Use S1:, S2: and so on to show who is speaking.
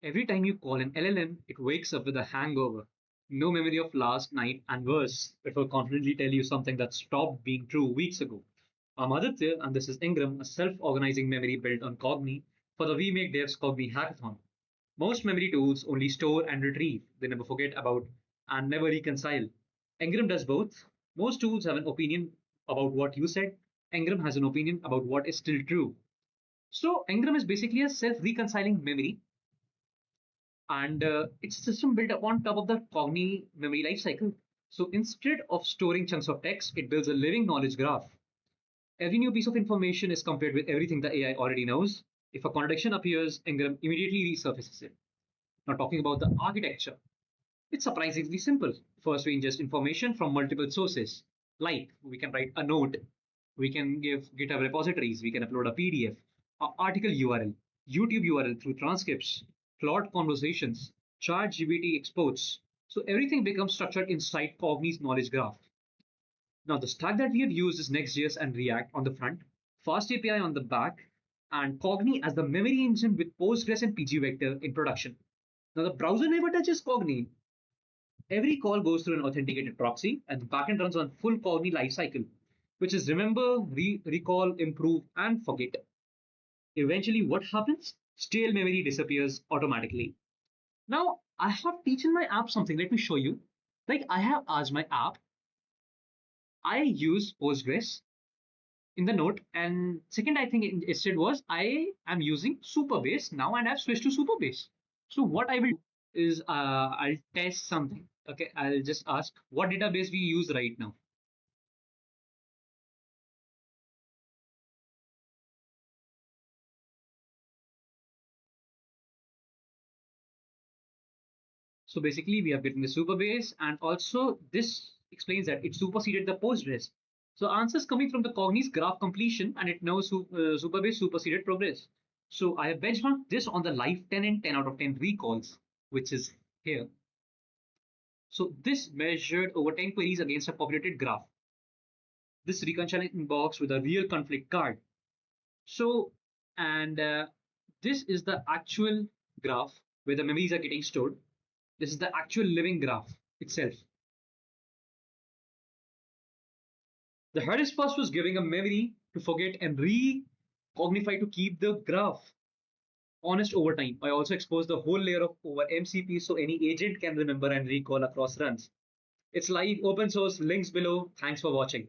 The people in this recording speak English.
S1: Every time you call an LLM, it wakes up with a hangover. No memory of last night, and worse, it will confidently tell you something that stopped being true weeks ago. I'm Aditya, and this is Engram, a self organizing memory built on Cognee for the WeMakeDev's Cognee hackathon. Most memory tools only store and retrieve, they never forget about and never reconcile. Engram does both. Most tools have an opinion about what you said, Engram has an opinion about what is still true. So, Engram is basically a self reconciling memory and it's a system built upon top of the Cognee memory lifecycle. So instead of storing chunks of text, it builds a living knowledge graph. Every new piece of information is compared with everything the AI already knows. If a contradiction appears, Engram immediately resurfaces it. Now, talking about the architecture, it's surprisingly simple. First, we ingest information from multiple sources. Like, we can write a note, we can give GitHub repositories, we can upload a PDF, article URL, YouTube URL through transcripts, Claude conversations, ChatGPT exports. So everything becomes structured inside Cogni's knowledge graph. Now, the stack that we have used is Next.js and React on the front, Fast API on the back, and Cognee as the memory engine with Postgres and pgvector in production. Now, the browser never touches Cognee. Every call goes through an authenticated proxy, and the backend runs on full Cognee lifecycle, which is remember, recall, improve, and forget. Eventually, what happens? Stale memory disappears automatically. Now, I have teaching my app something. Let me show you. Like I have asked my app, I use Postgres in the note, and second, I think it said was I am using Superbase now, and I've switched to Superbase. So what I will do is I'll test something. Okay, I'll just ask what database we use right now. So basically, we have written the Superbase, and also this explains that it superseded the Postgres. So answers coming from the Cogni's graph completion, and it knows Superbase superseded Progress. So I have benchmarked this on the live 10 and 10 out of 10 recalls, which is here. So this measured over 10 queries against a populated graph. This reconciling box with a real conflict card. So, and this is the actual graph where the memories are getting stored. This is the actual living graph itself. The hardest part was giving a memory to forget and recognify to keep the graph honest over time. I also exposed the whole layer of over MCP so any agent can remember and recall across runs. It's live, open source, links below. Thanks for watching.